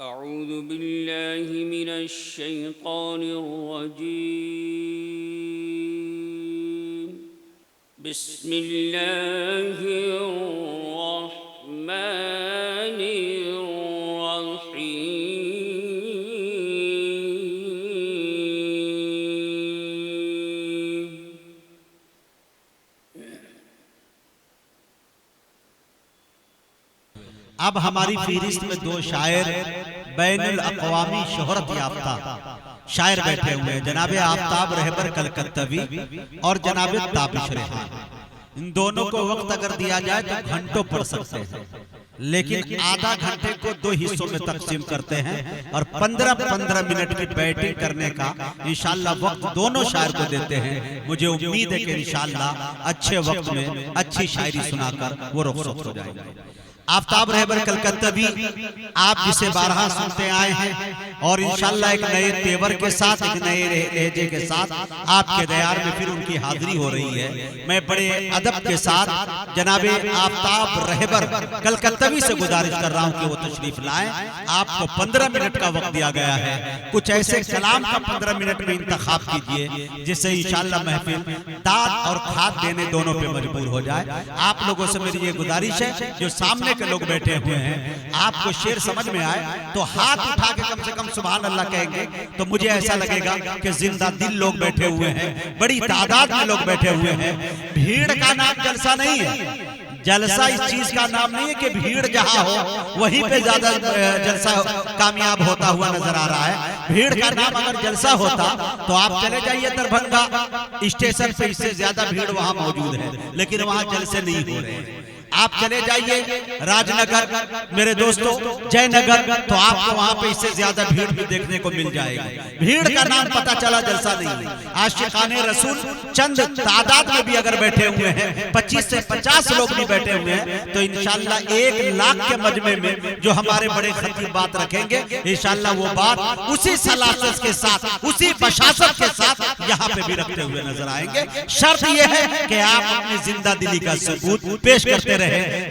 अऊज़ु बिल्लाहि मिनश शैतानिर रजीम। बिस्मिल्लाहिर रहमानिर रहीम। अब हमारी फहरिस्त में दो शायर बैनुल अक़वामी शोहरत याफ्ता शायर बैठे हुए हैं, जनाबे आफ्ताब रहबर कलकत्तवी और जनाबे ताबिश रेहान। इन दोनों को वक्त अगर दिया जाए तो घंटों पढ़ सकते हैं, लेकिन आधा घंटे को दो हिस्सों में तकसीम करते हैं और 15-15 मिनट की बैटिंग करने का इंशाअल्लाह वक्त दोनों शायर को देते हैं। मुझे उम्मीद है कि इंशाअल्लाह अच्छे वक्त में अच्छी शायरी सुनाकर वो रुखसत हो जाएंगे। आफ्ताब रहबर कलकत्तवी आप जिसे बारहा सुनते आए हैं और इंशाअल्लाह एक नए तेवर के साथ, एक नए लहजे के साथ आपके दयार में फिर उनकी हाजिरी हो रही है। मैं बड़े अदब के साथ जनाबे आफ्ताब रहबर कलकत्तवी से गुजारिश कर रहा हूं कि वो तशरीफ लाएं। आपको 15 मिनट का वक्त दिया गया है, कुछ ऐसे कलाम का 15 मिनट में इंतखाब कीजिए जिससे इंशाअल्लाह महफिल दाद और खाद देने दोनों पे मजबूर हो जाए। आप लोगों से मेरी ये गुजारिश है, जो सामने के लोग बैठे हुए हैं, आपको शेर समझ में आए तो हाथ उठा के कम से कम सुभान अल्लाह कहेंगे तो मुझे ऐसा लगेगा कि जिंदा दिल लोग बैठे हुए हैं, बड़ी तादाद में लोग बैठे हुए हैं। भीड़ का नाम जलसा नहीं है, जलसा इस चीज का नाम नहीं है कि भीड़ जहां हो वहीं पे ज्यादा जलसा कामयाब होता हुआ नजर आ रहा है। भीड़ का नाम अगर जलसा होता तो आप चले जाइए दरभंगा स्टेशन पे, इससे ज्यादा भीड़ वहां मौजूद है, लेकिन वहां जलसे नहीं हो रहे हैं। आप चले जाइए राजनगर मेरे दोस्तों, जयनगर, तो आपको वहां पे इससे ज्यादा भीड़ भी देखने को मिल जाएगी। भीड़ का नाम पता चला जलसा नहीं है। आशिकाने रसूल चंद तादाद में भी अगर बैठे हुए हैं, 25 से 50 लोग भी बैठे हुए हैं, तो इंशाअल्लाह 1 लाख के मजमे में जो हमारे बड़े खतीब बात रखेंगे, इंशाअल्लाह वो बात उसी सलासत के साथ, उसी बशासत के साथ यहाँ पे भी रखते हुए नजर आएंगे। शर्त यह है कि आप अपनी जिंदा दिली का सबूत पेश करते रहे,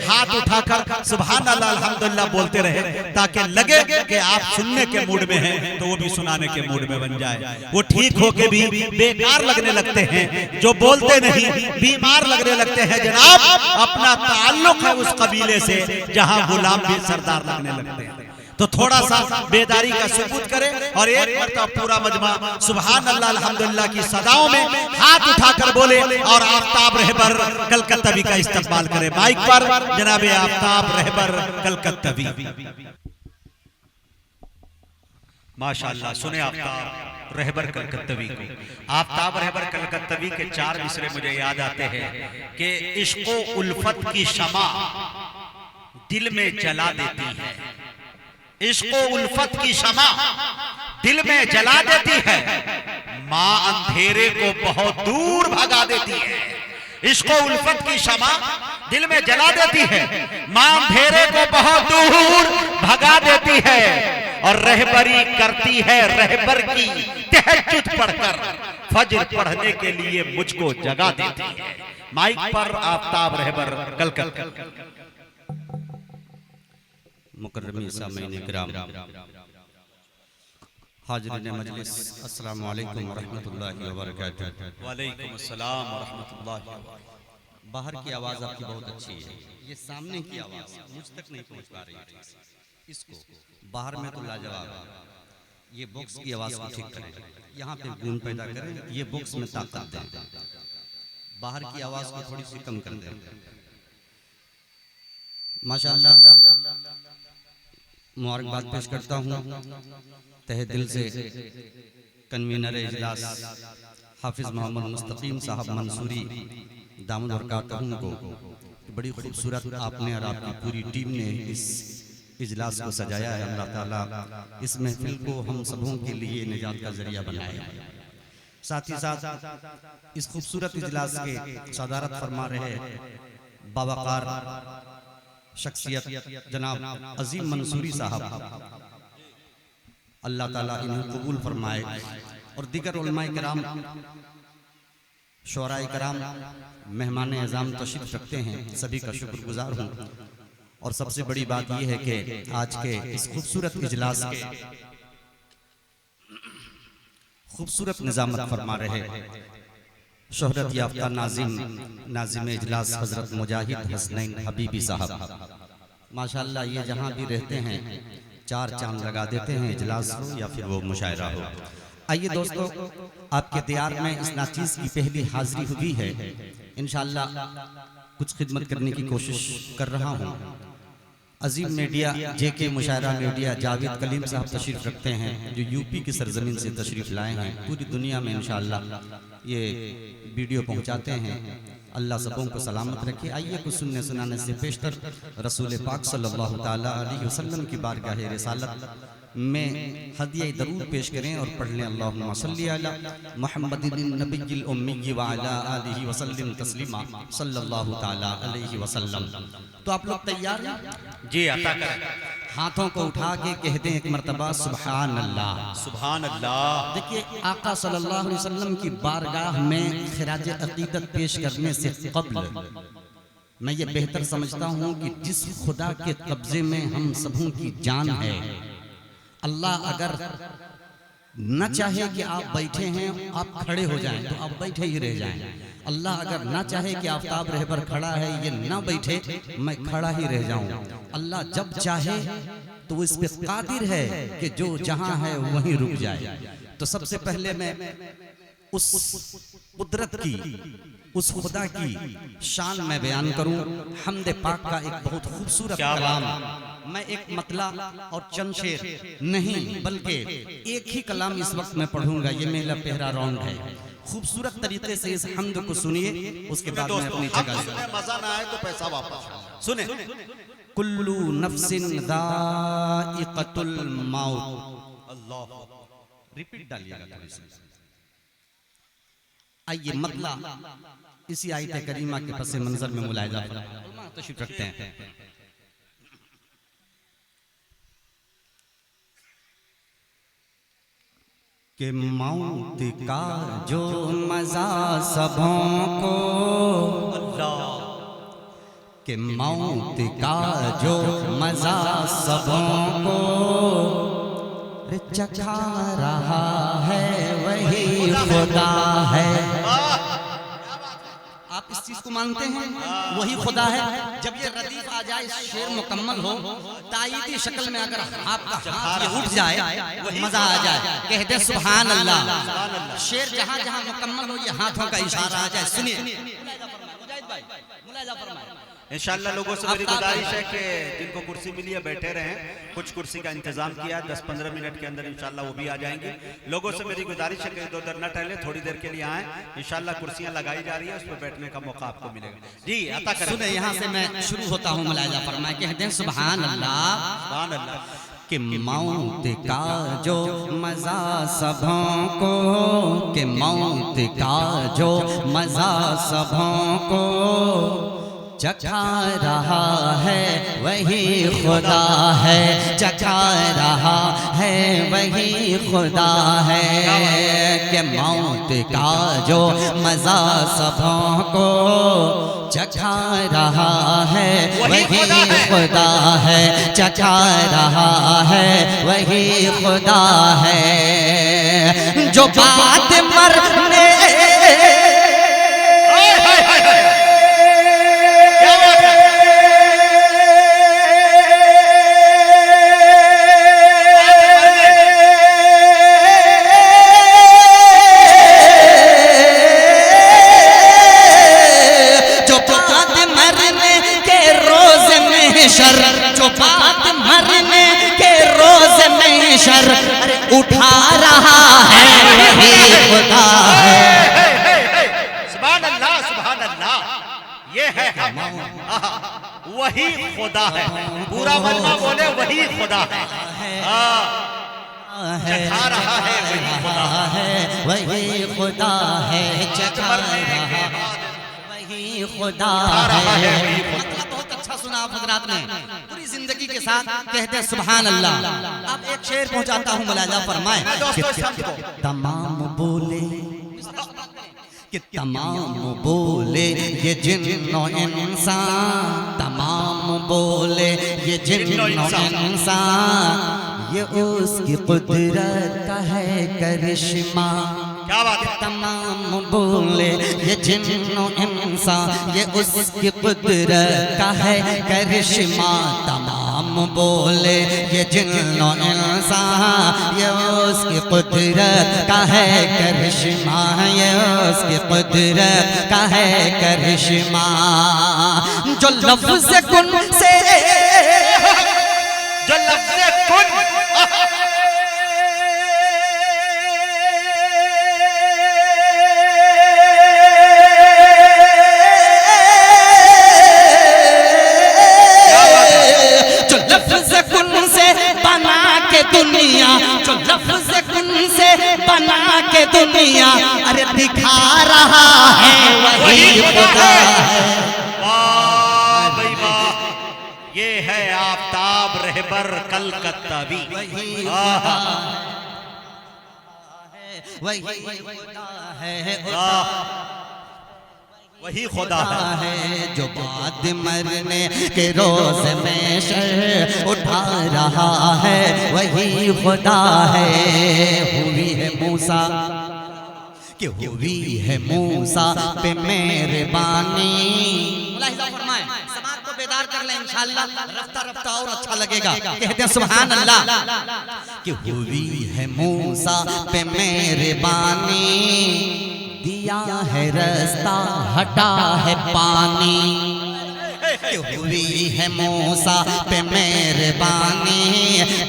हाथ उठाकर सुभान अल्लाह अल्हम्दुलिल्लाह बोलते रहे, ताकि लगे कि आप सुनने के मूड में हैं तो वो भी सुनाने के मूड में बन जाए। वो ठीक होके भी बेकार लगने लगते हैं, जो बोलते नहीं बीमार लगने लगते हैं। जनाब, अपना ताल्लुक है उस कबीले से जहां गुलाम भी सरदार लगने लगते हैं। तो थोड़ा सा बेदारी का सबूत करें और एक मरतबा पूरा मजमा सुभान अल्लाह अल्हम्दुलिल्लाह की सदाओं में हाथ उठाकर बोले और आफ्ताब रहबर कलकत्तवी का इस्तकबाल करें। माइक पर जनाबे आफ्ताब रहबर कलकत्तवी। माशाअल्लाह, सुने आफ्ताब रहबर कलकत्तवी को। आफ्ताब रहबर कलकत्तवी के 4 मिसरे मुझे याद आते हैं कि इश्क़ो उल्फत की शमा दिल में जला देती है, इश्क़ो उल्फत की शमा दिल में जला देती है, माँ अंधेरे को बहुत दूर भगा देती है। इश्क़ो उल्फत की शमा दिल में जला देती है, माँ अंधेरे को बहुत दूर भगा देती है, और रहबरी करती है रहबर की तहज्जुद पढ़कर, फज्र पढ़ने के लिए मुझको जगा देती है। माइक पर आफ्ताब रहबर कलकत्ता। मुकर्रमी सामीन इकराम, हाज़िरीन मजलिस, अस्सलामु अलैकुम व रहमतुल्लाहि व बरकातुहू। वालेकुम अस्सलाम व रहमतुल्लाहि व बरकातुहू। बाहर की आवाज़ आपकी बहुत अच्छी है, ये सामने की आवाज़ मुझ तक नहीं पहुंच पा रही है। इसको बाहर में तो लाजवाब है, ये बॉक्स की आवाज़ को ठीक करें, यहाँ पे गूंज पैदा करें, ये बॉक्स में ताकत दें, बाहर की आवाज़ को थोड़ी सी कम कर दें। माशाअल्लाह, मुबारकबाद पेश करता हूँ तहे दिल से कन्वीनर इजलास हाफिज मोहम्मद मुस्तकीम साहब मंसूरी दामद बरकातहू को। बड़ी खूबसूरत आपने और आपकी पूरी टीम ने इस इजलास को सजाया है। अल्लाह ताला इस महफिल को हम सबों के लिए निजात का जरिया बनाया। साथ ही साथ इस खूबसूरत इजलास के सदारत फरमा रहे बावकार शख्सियत जनाब अजीम मंसूरी साहब, अल्लाह ताला इन्हें कबूल फरमाए, और दीगर उलमाए किराम, शोराए किराम, मेहमान एज़ाम तशरीफ रखते हैं, सभी का शुक्रगुजार हूँ। और सबसे बड़ी बात यह है कि आज के इस खूबसूरत इजलास के खूबसूरत निजामत फरमा रहे शोहरत याफ्ता नाजिम इजलास हजरत मुजाहिद हसनैन हबीबी साहब, माशाअल्लाह ये जहाँ भी रहते हैं चार चांद लगा देते हैं, इजलास हो या फिर वो मुशायरा हो। आइए दोस्तों, आपके दियार में इस नाचीज़ की पहली हाजिरी हुई है। इंशाअल्लाह कुछ खिदमत करने की कोशिश कर रहा हूँ। अजीम मीडिया जेके मुशायरा मीडिया जावेद कलीम साहब तशरीफ़ रखते हैं, जो यूपी की सरजमीन से तशरीफ़ लाए हैं। पूरी दुनिया में इंशाअल्लाह ये वीडियो पहुँचाते हैं। अल्लाह सबों को सलामत रखे। आइए कुछ सुनने सुनाने से पेशतर रसूल पाक सल्लल्लाहु ताला अलैहि वसल्लम की बारगाह रिसालत में हदिया दरूद पेश करें और पढ़ लें अल्लाहुम्मा सल्ली अला मुहम्मदिन नबिय्यिल उम्मी व अला आलिहि वसल्लम तस्लीमा सल्लल्लाहु ताला अलैहि वसल्लम। तो आप लोग तैयार हैं? जी अता करें। हाथों को उठा के कहते हैं एक मर्तबा सुभान अल्लाह, सुभान अल्लाह। देखिए आका सल्लल्लाहु अलैहि वसल्लम की बारगाह में खिराज अकीदत पेश करने से कब्ल मैं ये बेहतर समझता हूँ कि जिस खुदा के कब्जे में हम सबों की जान है, अल्लाह अगर न चाहे कि आप बैठे हैं आप खड़े हो जाएं तो आप बैठे ही रह जाएं। अल्लाह अगर ना चाहे कि आफ्ताब रहबर खड़ा है ये ना बैठे, मैं खड़ा ही रह जाऊं। अल्लाह जब चाहे तो वो इस पे कादिर है कि जो जहां है वहीं रुक जाए। तो सबसे पहले मैं उस कुदरत की, उस खुदा की शान में बयान करूं। हमदे पाक का एक बहुत खूबसूरत कलाम, मैं एक मतला और चंद शेर नहीं बल्कि एक ही कलाम इस वक्त मैं पढ़ूंगा। ये मेरा पहला राउंड है। खूबसूरत तरीके से इस हमद को सुनिए, उसके बाद मैं अपनी जगह। मजा ना आए तो पैसा वापस सुने। कुल्लू नफ्सिन दाइक़तुल मौत। अल्लाह रिपीट डालिएगा। आइए मतला इसी आयत करीमा के पस मंजर में मुलाहिजा तशरीफ रखते हैं। कि मौत का जो मजा सबों को, कि मौत का जो मजा सबों को चखा रहा है वही खुदा है। आप इस चीज को मानते हैं? वही खुदा है। जब ये रदीफ आ जाए, शेर मुकम्मल हो, तायीदी शक्ल में अगर आपका हाथ उठ जाए, मजा आ जाए, कहते सुभान अल्लाह। शेर जहां जहां मुकम्मल हो, ये हाथों का इशारा आ जाए। सुनिए इंशाअल्लाह। लोगों से मेरी गुजारिश है कि जिनको कुर्सी मिली है बैठे रहें। कुछ कुर्सी का इंतजाम किया है, 10-15 मिनट के अंदर इंशाअल्लाह वो भी आ जाएंगे। लोगों से मेरी गुजारिश है कि इधर न टहले, थोड़ी देर के लिए आए। इंशाअल्लाह कुर्सियां लगाई जा रही है, उस पर बैठने का मौका आपको मिलेगा। जी अता करें। सुने, यहाँ से मैं शुरू होता हूँ मुलाहिजा फरमाए। कहते हैं सुभान अल्लाह, सुभान अल्लाह। कि मौत का जो मजा सबों को, कि मौत का जो मजा सबों को चखा रहा है वही खुदा है, चखा रहा है वही खुदा है। कि मौत का जो मजा सबों को चखा रहा है वही खुदा है, चखा रहा है वही खुदा है। जो बात मरने उठा रहा है वही खुदा है। सुभान अल्लाह, सुभान अल्लाह। ये है वही खुदा है। पूरा मलमा बोले वही खुदा है। चखा रहा है वही खुदा है, वही खुदा है, चखा रहा वही खुदा है। मतलब बहुत अच्छा सुना आप हजरात ने। पूरी जिंदगी के साथ कहते हैं सुभान अल्लाह। अब एक शेर पहुंचाता हूँ, मुलाहिजा फरमाए। तमाम बोले कि तमाम बोले ये जिन्नो इंसान, तमाम बोले ये जिन्नो इंसान, ये उसकी कुदरत का है करिश्मा। क्या बात है। तमाम बोले ये जिन्नो इंसान, ये उसकी कुदरत का है करिश्मा। तमाम बोले ये जिन्नो इंसान, ये उसकी कुदरत का है करिश्मा, ये उसकी कुदरत का है करिश्मा। जो लफ्ज़ कुन से, जो लफ्ज़ कुन दुनिया, जो लफ्ज़ कुन से बना के दुनिया अरे दिखा रहा है वही खुदा है। वाह भाई वाह, ये है आफताब रहबर कलकत्तावी। वही वही खुदा है जो बाद मरने के रोज में शर उठा रहा है, वही खुदा है। हुई है मूसा कि हुई है मूसा पे मेहरबानी। फरमाए समाज को बेदार कर ले इंशाअल्लाह, रफ्ता रफ्ता और अच्छा लगेगा। कहते हैं सुभान अल्लाह। कि हुई है मूसा पे मेहरबानी, दिया है रास्ता हटा है पानी। हुई है मूसा पे मेहरबानी,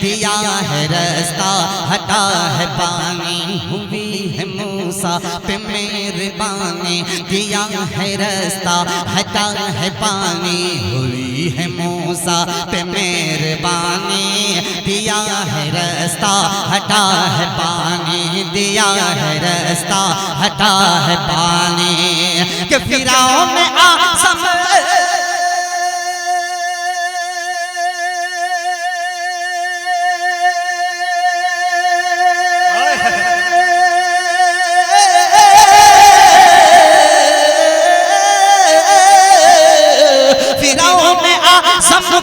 दिया है रास्ता हटा है पानी। हुई है मूसा पे मेहरबानी, दिया है रास्ता हटा है पानी। हुई है मूसा पे मेहरबानी, दिया है रास्ता हटा है पानी, दिया है रास्ता हटा है पानी। कि फिरौन में आसम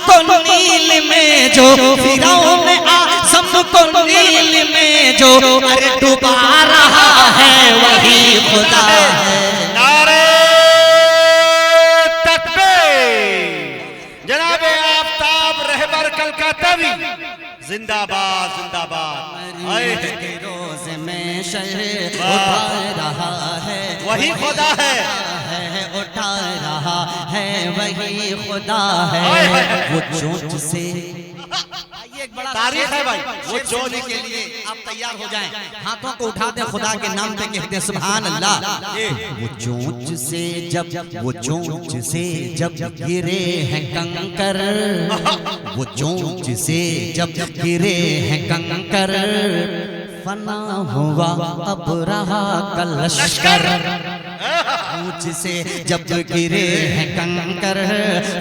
को नील में जो, फिरौन आज़म को नील में जो अरे डुबा रहा है वही खुदा है। नारे तकबीर, जनाबे आफताब रहबर कलकत्तावी जिंदाबाद जिंदाबाद। आए के रोज में शर उठा रहा है, वही खुदा है, उठा रहा है वही खुदा है। वो चोंच से एक बड़ा तारीख है भाई, वो जोड़ने के लिए आप तैयार हो जाएं, हाथों को उठा दें खुदा के नाम पे, कहते हैं सुभान अल्लाह। वो चोंच से जब, वो चोंच से जब गिरे हैं कंकर, वो चोंच से जब गिरे हैं कंकर, फना हुआ अब रहा कलशकर। ऊंच से जब गिरे हैं कंकर,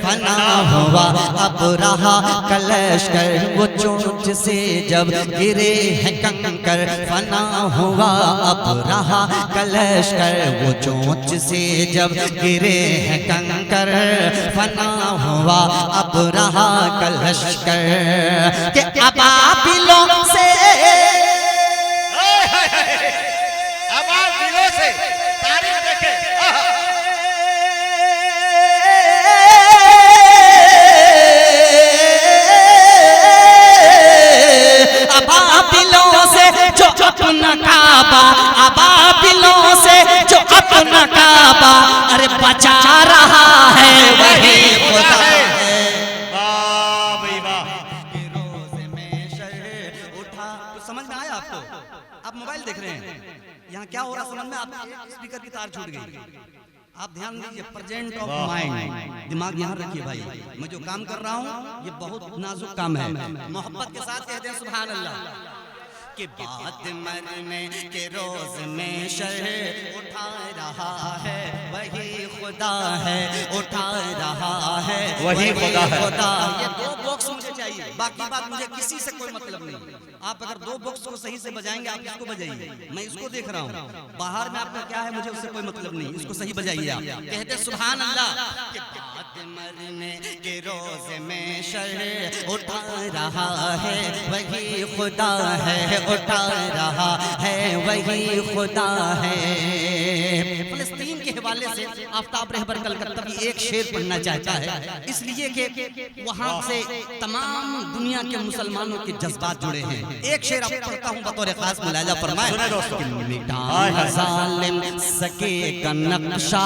फना हुआ अब रहा कलशकर। वो चोंच से जब गिरे हैं कंकर, फना हुआ अब रहा कलशकर। वो चोंच से जब गिरे हैं कंकर, फना हुआ अब रहा कलशकर। के अबाबिलों से, अबाबिलों से तारीख देखे, अबाबिलों से जो अपना काबा, अबाबिलों से जो अपना काबा अरे बचा रहा है वही खुदा है। वाह भाई वाह। रोज़ में शर उठा, तो समझ में आया आपको? आप मोबाइल देख रहे हैं, यहाँ क्या हो रहा समझ में? आप स्पीकर की तार छूट गई। आप ध्यान दीजिए, प्रेजेंट ऑफ माइंड, दिमाग यहाँ रखिए भाई। मैं जो काम कर रहा हूँ ये बहुत नाजुक काम है, मोहब्बत के साथ कहते हैं सुभान अल्लाह। के बाद मरने के रोज में शर उठा रहा है वही खुदा है, उठा रहा है वही खुदा है। खुदा। ये दो बॉक्स मुझे चाहिए। बाकी बात मुझे किसी से कोई मतलब नहीं। आप अगर 2 बॉक्स को सही से बजाएंगे आप इसको बजाइए, मैं इसको देख रहा हूँ। बाहर में आपका क्या है मुझे उससे कोई मतलब नहीं, इसको सही बजाइए आप। कहते सुभान अल्लाह कि बात मरने के रोज़े में शर उठा रहा है वही खुदा है, उठा रहा है वही खुदा है। फलस्तीन के हवाले से आफ्ताब रहबर कलकत्ता भी एक शेर पढ़ना चाहता है, इसलिए कि वहाँ से तमाम दुनिया के मुसलमानों के जज्बात जुड़े हैं। एक शेर आप पढ़ता हूँ बतौर खास मुलाजा फरमाए। मिटाना जालिम सकेगा नक्शा,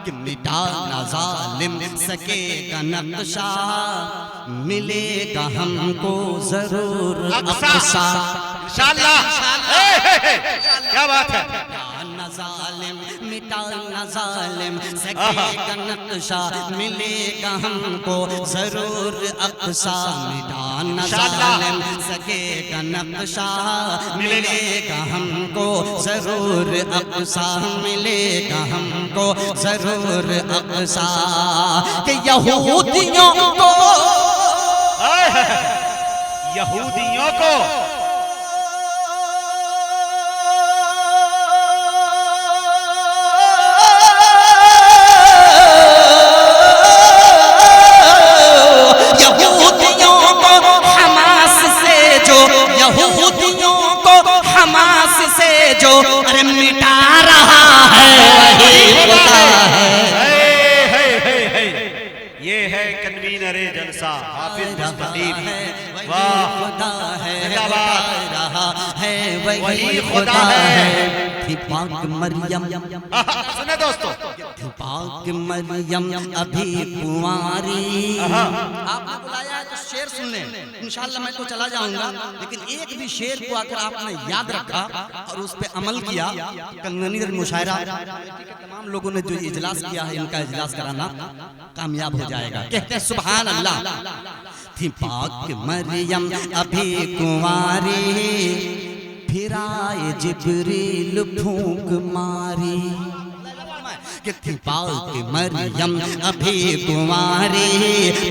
कि मिटाना जालिम सकेगा नक्शा, मिलेगा हमको जरूर अक्सा। क्या बात है। मिटाना जालिम सकेगा नक्शा, मिलेगा हमको जरूर अक्सा। मिटाना जालिम सकेगा नक्शा, मिलेगा हमको जरूर अक्सा, मिलेगा हमको जरूर अक्सा। कि यहूदियों को हमास से जो अरे मिटा रहा है वही खुदा है। ये है कन्वीनर जलसा हाफिज मुस्तकीम। वाह खुदा है, उठा रहा है वही खुदा है। थी पाक मरियम, सुने दोस्तों, थी पाक मरियम अभी कुंवारी। आपने बुलाया है तो शेर सुन लें, इंशाअल्लाह मैं तो चला जाऊंगा, लेकिन एक भी शेर को अगर आपने याद रखा और उस पर अमल किया, कन्वीनर मुशायरा तमाम लोगों ने जो इजलास किया है इनका इजलास कराना कामयाब हो जाएगा। कहते हैं सुभान अल्लाह। थी पाक मरियम अभी कुंवारी, फिर आए जिब्रील फूंक मारी। कि पाक मरियम अभी कुंवारी,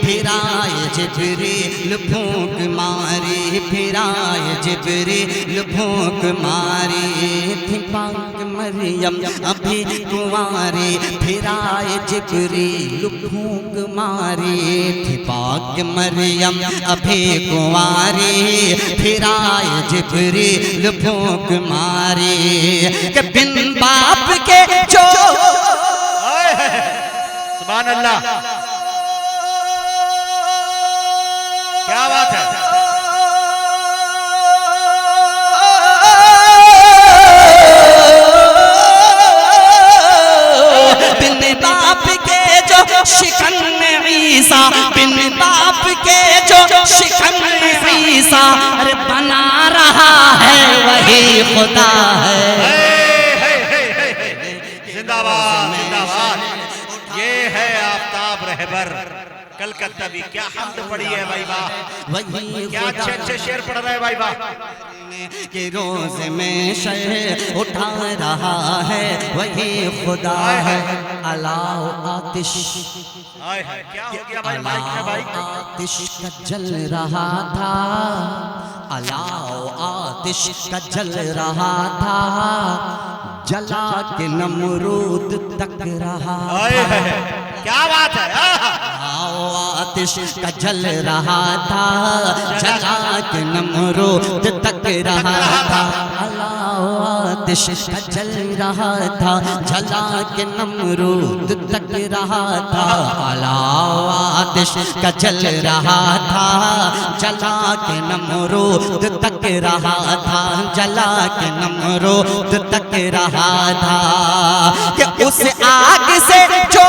फिर आए जिब्रील फूंक मारी, फिर आए जिब्रील फूंक मारी। थी पाक मरियम अभी कुंवारी, फिर आए जिब्रील फूंक मारी। थी पाक मरियम अभी कुंवारी, फिर आए जिब्रील फूंक मारी। कि बिन बाप के जो सुभान अल्लाह, क्या बात है। बिन बाप के जो शिकन में ईसा, बिन बाप के जो शिकन में ईसा अरे बना रहा है वही खुदा है। जिंदाबाद जिंदाबाद। ये है आफ्ताब रहबर कलकत्ता भी। क्या हम्द पड़ी है भाई वाह, क्या अच्छे अच्छे शेर पढ़ रहे हैं भाई वाह। के रोज में शर उठा रहा है वही खुदा है। अलाओ आतिश, क्या हो गया भाई माइक में भाई। आतिश का जल रहा था, अलाओ आतिश का जल रहा था, जला के नमरूद तक रहा था। क्या बात है। आतिश का जल रहा था, जला के नमरूद तक रहा था। आतिश का जल रहा था, जला के नमरूद तक रहा था। आतिश का जल रहा था, जला के नमरूद तक रहा था, जला के नमरूद तक रहा था। कि उस आग से जो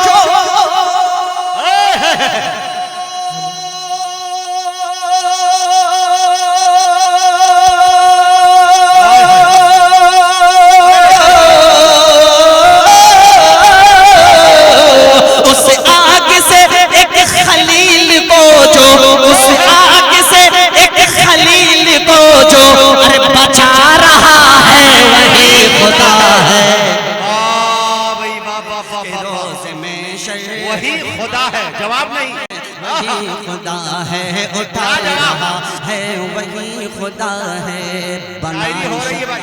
वही खुदा है, जवाब नहीं। वही खुदा है, उठा रहा है वही खुदा है, शायरी हो रही है भाई।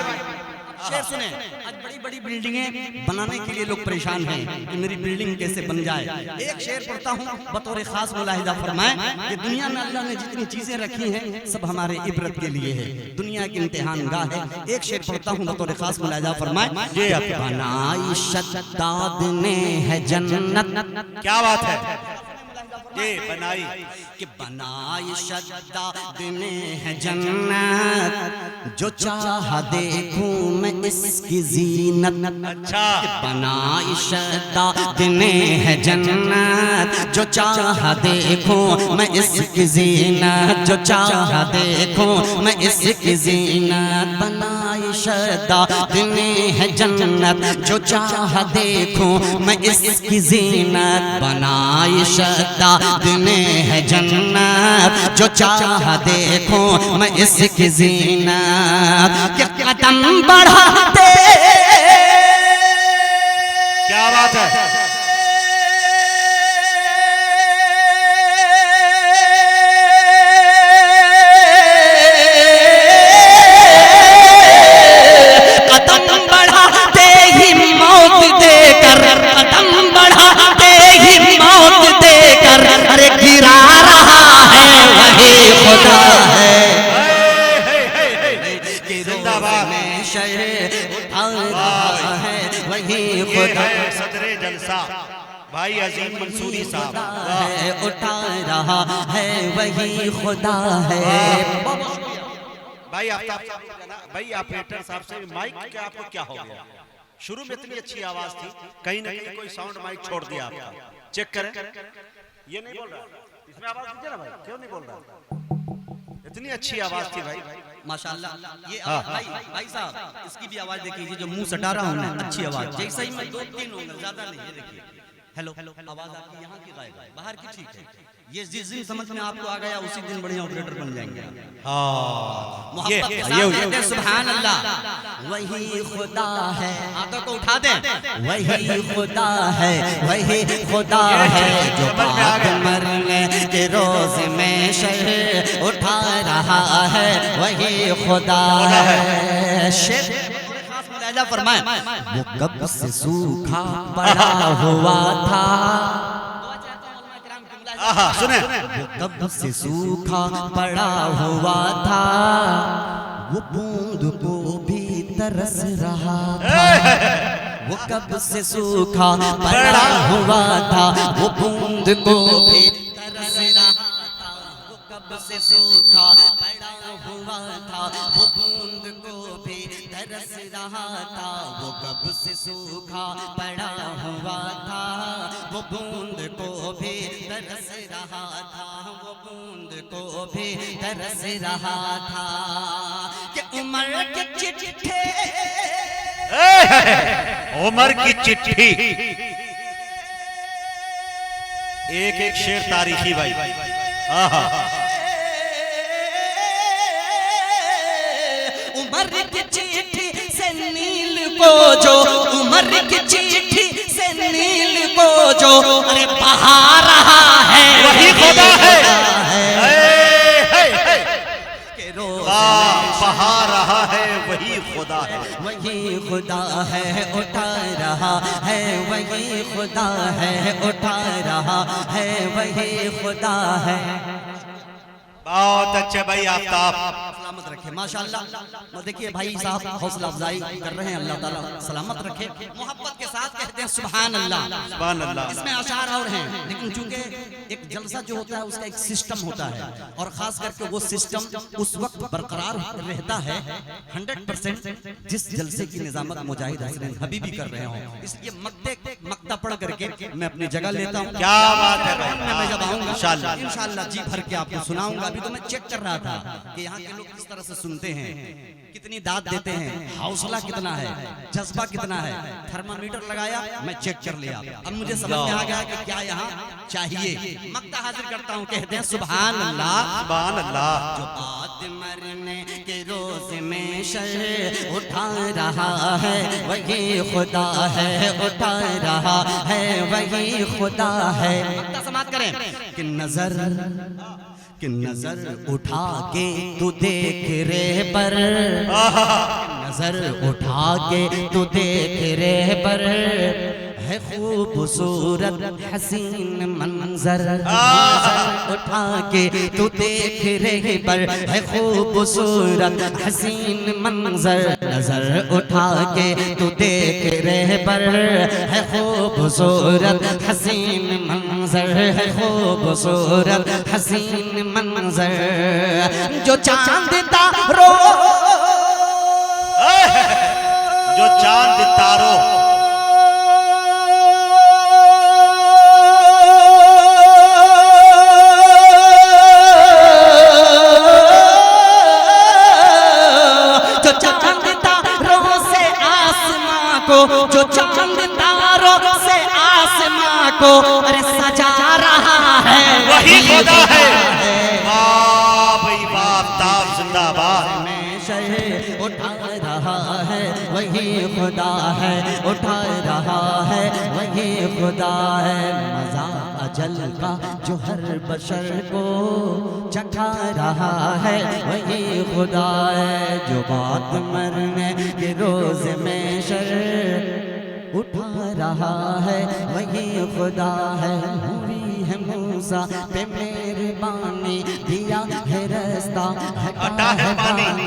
शेर सुने। आज बड़ी बड़ी बिल्डिंगें बनाने के लिए लोग परेशान हैं कि मेरी बिल्डिंग कैसे बन जाए। एक शेर पढ़ता हूँ बतौर खास मुलाहिजा फरमाए कि दुनिया में अल्लाह ने जितनी चीजें रखी हैं सब हमारे इबरत के लिए है, दुनिया की इम्तिहान गाह है। एक शेर पढ़ता हूँ बतौर खास मुलाहिजा फरमाए। बनाई शद्दाद ने है जन्नत। क्या बात है ये बनाई कि बनाई शद्दाद ने है जन्नत, जो चाह देखूं मैं इसकी जीनत। अच्छा बनाई शद्दाद ने है जन्नत, जो चाह देखूं मैं इसकी जीनत, जो चाह देखूं मैं इसकी जीनत। बनाई शद्दाद ने है जन्नत, जो चाह देखूं मैं इसकी जीनत। बनाई शद्दाद ने है जन्नत, जो चाह देखूं मैं इसकी जीनत। क्या कदम बढ़ाते, क्या बात है कदम बढ़ाते ही मौत देकर, कदम बढ़ाते ही मौत देकर, अरे गिरा रहा है वही खुदा है। जिंदाबाद में शय उठा रहा है वही खुदा है। सदरे जलसा भाई अजीम मंसूरी साहब है, उठा रहा है वही खुदा है। भाई भाई ऑपरेटर साहब से माइक क्या आपको क्या हो गया? शुरू में इतनी अच्छी आवाज थी, कहीं ना कहीं कोई साउंड माइक छोड़ दिया आपका। चेक करें, ये नहीं बोल रहा, इसमें आवाज दीजिए ना भाई, क्यों नहीं बोल रहा? इतनी अच्छी आवाज थी भाई माशाल्लाह। ये भाई भाई साहब इसकी भी आवाज देखिए, जो मुंह सटा रहा हूँ मैं, अच्छी आवाज जैसा ही मैं 2-3 होंगे, ज्यादा नहीं। ये देखिए हेलो, आवाज आपकी यहाँ की गायब है, बाहर की ठीक है। ये जिस दिन समझ में आपको आ गया उसी दिन बढ़िया ऑपरेटर बन जाएंगे। मोहब्बत के साथ कहते हैं सुभान अल्लाह, वही खुदा है। हाथों को उठा दें, वही खुदा है, वही खुदा है, जो बात मरने के रोज में शर उठा रहा है वही खुदा है। शेर फरमाए, वो कब से सूखा पड़ा हुआ था, सुने, वो कब से सूखा पड़ा हुआ था, वो बूंद को भी तरस रहा था। वो कब से सूखा पड़ा हुआ था, वो बूंद को भी तरस रहा था। वो कब से सूखा पड़ा हुआ था, वो बूंद को भी तरस रहा था। वो कब से सूखा पड़ा हुआ था, वो बूंद को भी तरस रहा था, वो बूंद को भी तरस रहा था। कि उमर के चिट्ठे, उमर की चिट्ठी, एक एक शेर तारीखी भाई। उमर की चिट्ठी से नील को जो, उमर की चिट्ठी से नील को जो, अरे बहा रहा है वही खुदा है। बहा रहा है वही खुदा है, वही खुदा है, उठा रहा है वही खुदा है, उठा रहा है वही खुदा है। बहुत अच्छे भाई आफ्ताब, सलामत रखे माशाअल्लाह। देखिए भाई साहब हौसला अफजाई कर रहे हैं, अल्लाह ताला सलामत रखे। मोहब्बत के साथ कहते हैं सुभान अल्लाह, सुभान अल्लाह। इसमें अशार और हैं, लेकिन चूंकि एक जलसा जो होता है उसका एक सिस्टम होता है, और खास करके वो सिस्टम उस वक्त बरकरार रहता है 100% जिस जलसे की निजामत मुजाहिद हसन हबीबी कर रहे हो। इसलिए मक्ता पढ़ करके मैं अपनी जगह लेता हूँ। क्या बात है भाई, मैं जब आऊंगा इंशाल्लाह इंशाल्लाह जी भर के आपको सुनाऊंगा। अभी तो मैं चेक कर रहा था कि यहाँ के लोग किस तरह से सुनते हैं, कितनी दाद देते हैं, हौसला कितना है, जज्बा कितना है। थर्मामीटर लगाया, मैं चेक कर लिया। अब मुझे समझ में आ गया कि क्या यहाँ चाहिए। मक्ता हाजिर करता हूँ, कहते हैं सुभान अल्लाह, सुभान अल्लाह। जो बात मरने के रोज रोज में शर उठा रहा है वही खुदा है, उठा रहा है वही खुदा है। समाप्त करें कि नजर उठा के तू देख रे पर, नजर उठा के तू देख रे पर, है खूबसूरत हसीन मंजर। नजर उठा के तू देख रे पर, है खूबसूरत हसीन मंजर। नजर उठा के तू देख रे पर, है खूबसूरत हसीन मंजर, है खूबसूरत हसीन मंजर। जो चांद तारों, जो चांद तारों जो चांद तारों से आसमां को अरे सजा रहा है वही खुदा है। वाह भाई वाह, ताब जिंदाबाद। में शर उठा रहा है वही खुदा है, उठा रहा है वही खुदा है। मजा अजल का जो हर बशर को चखा रहा है वही खुदा है। जो बात मरने के रोज में शर उठा रहा है वही खुदा है। हुई है मूसा पे मेहरबानी, दिया है रास्ता हटा है पानी,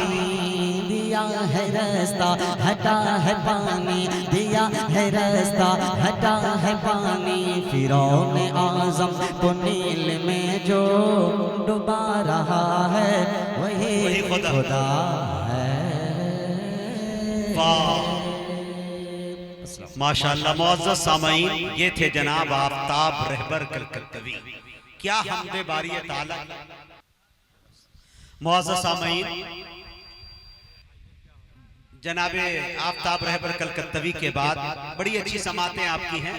दिया है रास्ता हटा है पानी, दिया है रास्ता हटा है पानी। फिरौन आज़म को नील में जो डुबा रहा है वही खुदा है। वाह माशाअल्लाह। मुअज़्ज़ज़ सामईन, ये थे जनाब आफ्ताब रहबर कलकत्तवी। क्या हमदे बारी ताला। मुअज़्ज़ज़ सामईन, जनाबे आफ्ताब रहबर कलकत्तवी के बाद बड़ी अच्छी समातें आपकी हैं।